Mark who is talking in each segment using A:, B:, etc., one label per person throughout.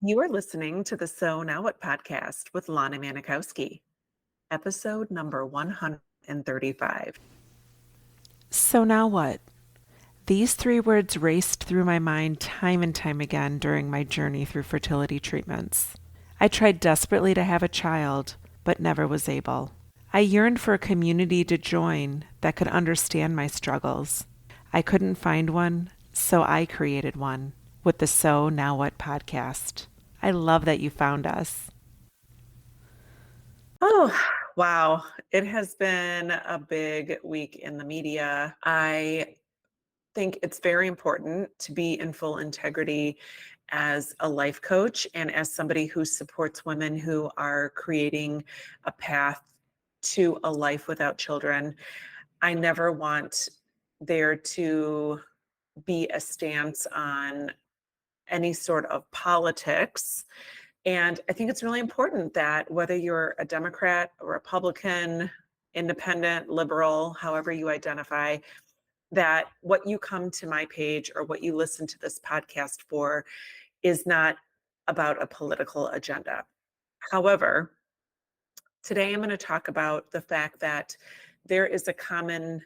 A: You are listening to the So Now What podcast with Lana Manikowski, episode number 135.
B: So now what? These three words raced through my mind time and time again during my journey through fertility treatments. I tried desperately to have a child, but never was able. I yearned for a community to join that could understand my struggles. I couldn't find one, so I created one with the So Now What podcast. I love that you found us.
A: Oh, wow. It has been a big week in the media. I think it's very important to be in full integrity as a life coach and as somebody who supports women who are creating a path to a life without children. I never want there to be a stance on any sort of politics. And I think it's really important that whether you're a Democrat, a Republican, independent, liberal, however you identify, that what you come to my page or what you listen to this podcast for is not about a political agenda. However, today I'm going to talk about the fact that there is a common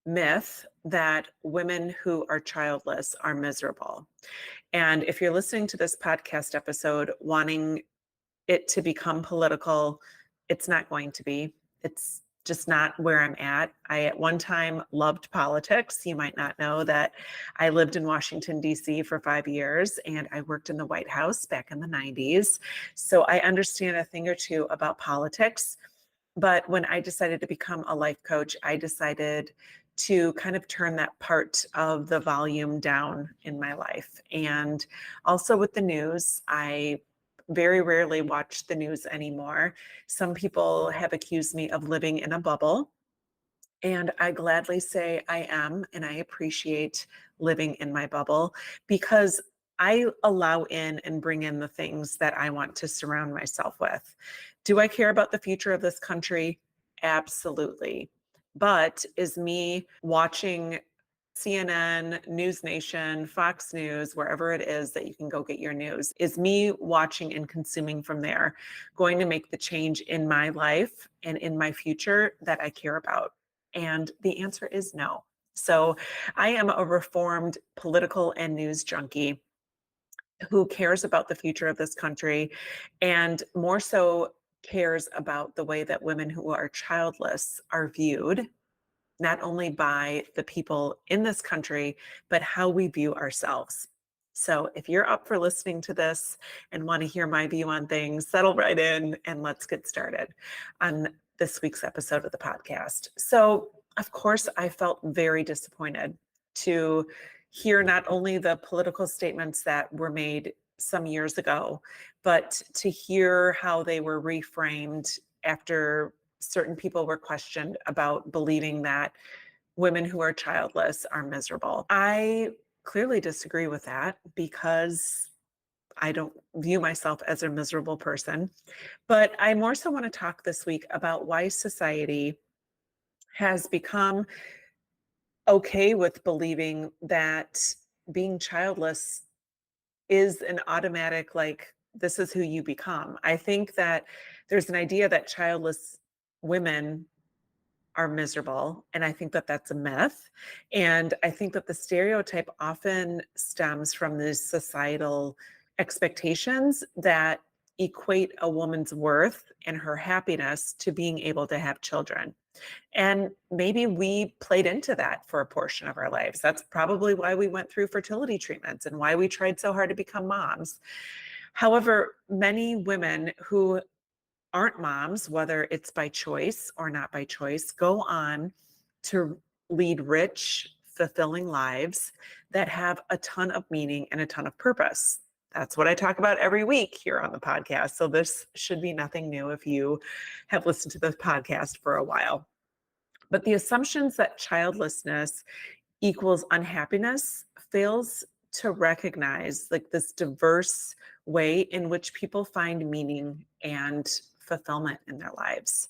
A: myth that women who are childless are miserable. And if you're listening to this podcast episode wanting it to become political, it's not going to be. It's just not where I'm at. I at one time loved politics. You might not know that I lived in Washington, D.C. for 5 years, and I worked in the White House back in the 90s. So I understand a thing or two about politics. But when I decided to become a life coach, I decided to kind of turn that part of the volume down in my life. And also with the news, I very rarely watch the news anymore. Some people have accused me of living in a bubble. And I gladly say I am, and I appreciate living in my bubble because I allow in and bring in the things that I want to surround myself with. Do I care about the future of this country? Absolutely. But is me watching CNN, News Nation, Fox News, wherever it is that you can go get your news, is me watching and consuming from there going to make the change in my life and in my future that I care about? And the answer is no. So I am a reformed political and news junkie who cares about the future of this country and more so cares about the way that women who are childless are viewed, not only by the people in this country, but how we view ourselves. So if you're up for listening to this and want to hear my view on things, settle right in and let's get started on this week's episode of the podcast. So, of course, I felt very disappointed to hear not only the political statements that were made some years ago, but to hear how they were reframed after certain people were questioned about believing that women who are childless are miserable. I clearly disagree with that because I don't view myself as a miserable person. But I more so want to talk this week about why society has become okay with believing that being childless is an automatic, like, this is who you become. I think that there's an idea that childless women are miserable. And I think that that's a myth. And I think that the stereotype often stems from these societal expectations that equate a woman's worth and her happiness to being able to have children. And maybe we played into that for a portion of our lives. That's probably why we went through fertility treatments and why we tried so hard to become moms. However, many women who aren't moms, whether it's by choice or not by choice, go on to lead rich, fulfilling lives that have a ton of meaning and a ton of purpose. That's what I talk about every week here on the podcast. So this should be nothing new if you have listened to this podcast for a while. But the assumptions that childlessness equals unhappiness fails to recognize like this diverse way in which people find meaning and fulfillment in their lives.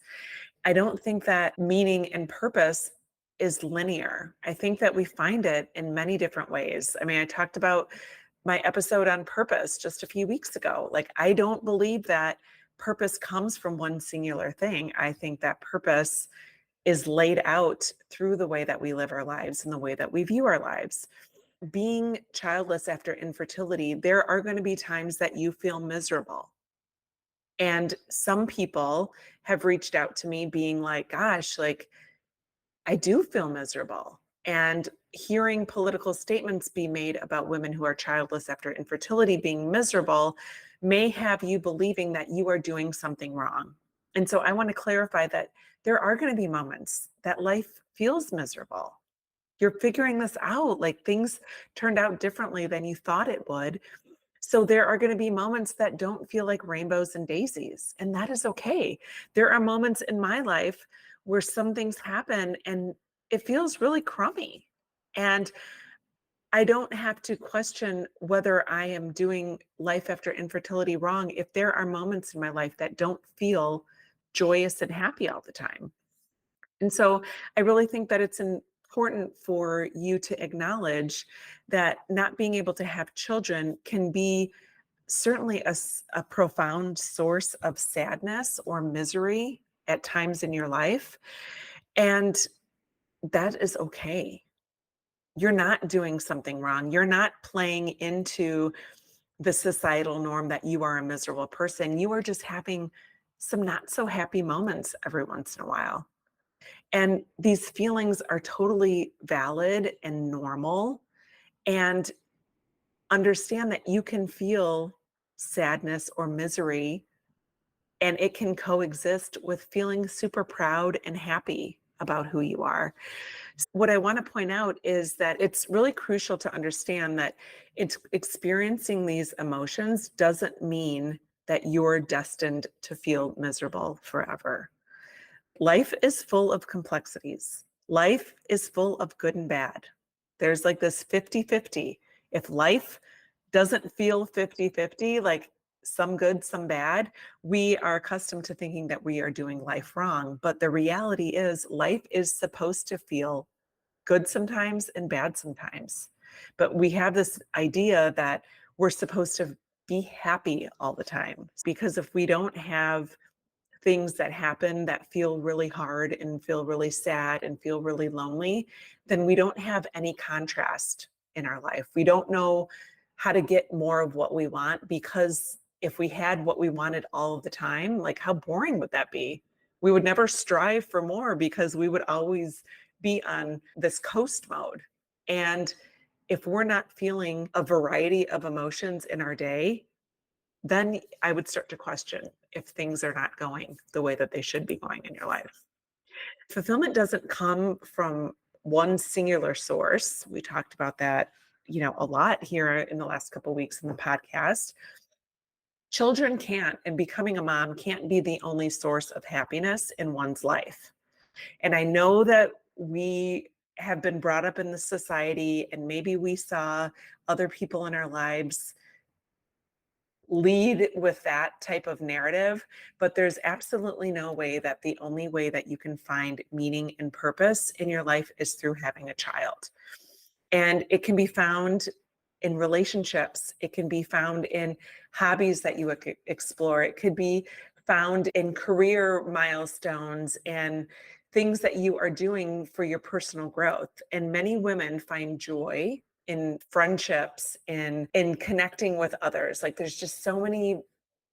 A: I don't think that meaning and purpose is linear. I think that we find it in many different ways. I mean, I talked about my episode on purpose just a few weeks ago. Like, I don't believe that purpose comes from one singular thing. I think that purpose is laid out through the way that we live our lives and the way that we view our lives. Being childless after infertility, there are going to be times that you feel miserable. And some people have reached out to me being like, gosh, like, I do feel miserable. And hearing political statements be made about women who are childless after infertility being miserable may have you believing that you are doing something wrong. And so I want to clarify that there are going to be moments that life feels miserable. You're figuring this out, like things turned out differently than you thought it would. So there are going to be moments that don't feel like rainbows and daisies, and that is okay. There are moments in my life where some things happen and it feels really crummy. And I don't have to question whether I am doing life after infertility wrong if there are moments in my life that don't feel joyous and happy all the time. And so I really think that it's important for you to acknowledge that not being able to have children can be certainly a profound source of sadness or misery at times in your life. And that is okay. You're not doing something wrong. You're not playing into the societal norm that you are a miserable person. You are just having some not so happy moments every once in a while. And these feelings are totally valid and normal. And understand that you can feel sadness or misery, and it can coexist with feeling super proud and happy about who you are. What I want to point out is that it's really crucial to understand that it's experiencing these emotions doesn't mean that you're destined to feel miserable forever. Life is full of complexities. Life is full of good and bad. There's like this 50-50. If life doesn't feel 50-50, like some good, some bad, we are accustomed to thinking that we are doing life wrong. But the reality is, life is supposed to feel good sometimes and bad sometimes. But we have this idea that we're supposed to be happy all the time. Because if we don't have things that happen that feel really hard and feel really sad and feel really lonely, then we don't have any contrast in our life. We don't know how to get more of what we want, because if we had what we wanted all of the time, like how boring would that be? We would never strive for more because we would always be on this coast mode. And if we're not feeling a variety of emotions in our day, then I would start to question if things are not going the way that they should be going in your life. Fulfillment doesn't come from one singular source. We talked about that, a lot here in the last couple of weeks in the podcast. Children can't, and becoming a mom can't be the only source of happiness in one's life. And I know that we have been brought up in the society, and maybe we saw other people in our lives lead with that type of narrative, but there's absolutely no way that the only way that you can find meaning and purpose in your life is through having a child. And it can be found in relationships, it can be found in hobbies that you explore, it could be found in career milestones and things that you are doing for your personal growth. And many women find joy in friendships, in connecting with others. Like, there's just so many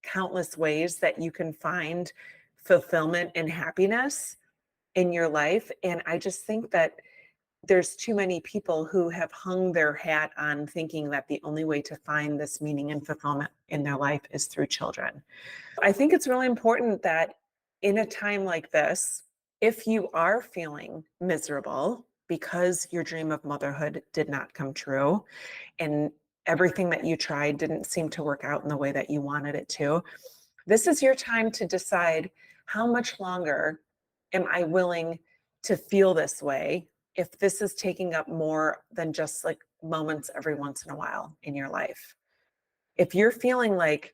A: countless ways that you can find fulfillment and happiness in your life. And I just think that there's too many people who have hung their hat on thinking that the only way to find this meaning and fulfillment in their life is through children. I think it's really important that in a time like this, if you are feeling miserable because your dream of motherhood did not come true and everything that you tried didn't seem to work out in the way that you wanted it to, this is your time to decide, how much longer am I willing to feel this way if this is taking up more than just like moments every once in a while in your life. If you're feeling like,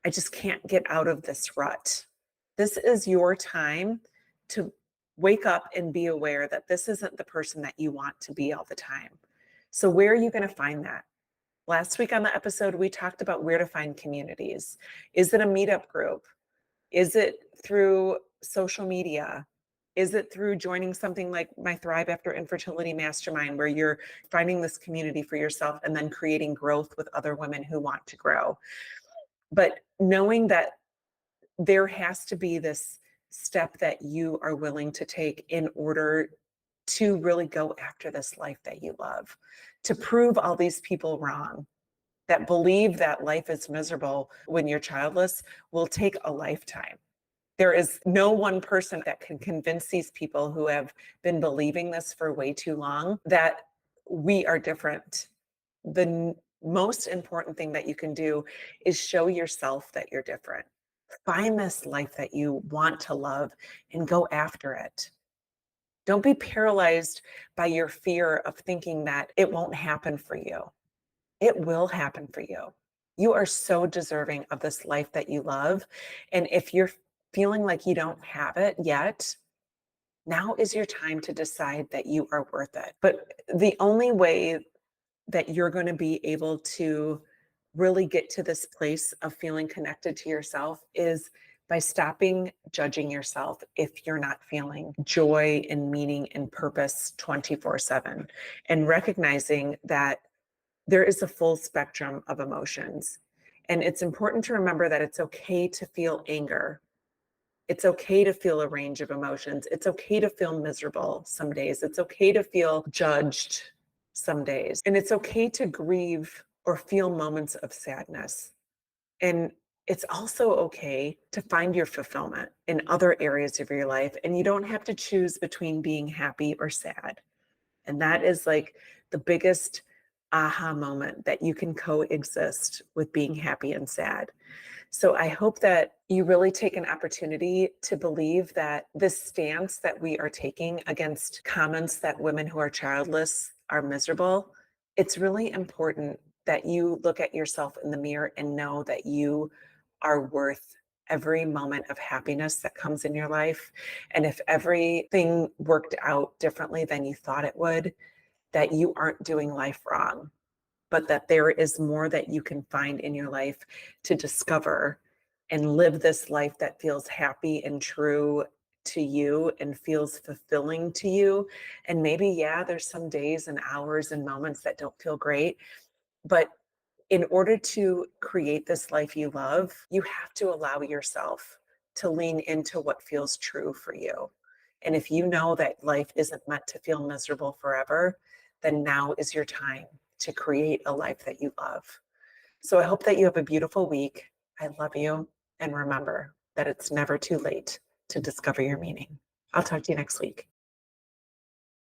A: I just can't get out of this rut, this is your time to wake up and be aware that this isn't the person that you want to be all the time. So where are you going to find that? Last week on the episode, we talked about where to find communities. Is it a meetup group? Is it through social media? Is it through joining something like my Thrive After Infertility Mastermind, where you're finding this community for yourself and then creating growth with other women who want to grow? But knowing that there has to be this step that you are willing to take in order to really go after this life that you love, to prove all these people wrong that believe that life is miserable when you're childless will take a lifetime. There is no one person that can convince these people who have been believing this for way too long that we are different. The most important thing that you can do is show yourself that you're different. Find this life that you want to love and go after it. Don't be paralyzed by your fear of thinking that it won't happen for you. It will happen for you. You are so deserving of this life that you love. And if you're feeling like you don't have it yet, now is your time to decide that you are worth it. But the only way that you're going to be able to really get to this place of feeling connected to yourself is by stopping judging yourself if you're not feeling joy and meaning and purpose 24/7, and recognizing that there is a full spectrum of emotions. And it's important to remember that it's okay to feel anger. It's okay to feel a range of emotions. It's okay to feel miserable some days. It's okay to feel judged some days. And it's okay to grieve or feel moments of sadness. And it's also okay to find your fulfillment in other areas of your life. And you don't have to choose between being happy or sad. And that is like the biggest aha moment, that you can coexist with being happy and sad. So I hope that you really take an opportunity to believe that this stance that we are taking against comments that women who are childless are miserable, it's really important that you look at yourself in the mirror and know that you are worth every moment of happiness that comes in your life. And if everything worked out differently than you thought it would, that you aren't doing life wrong, but that there is more that you can find in your life to discover and live this life that feels happy and true to you and feels fulfilling to you. And maybe, yeah, there's some days and hours and moments that don't feel great, but in order to create this life you love, you have to allow yourself to lean into what feels true for you. And if you know that life isn't meant to feel miserable forever, then now is your time to create a life that you love. So I hope that you have a beautiful week. I love you. And remember that it's never too late to discover your meaning. I'll talk to you next week.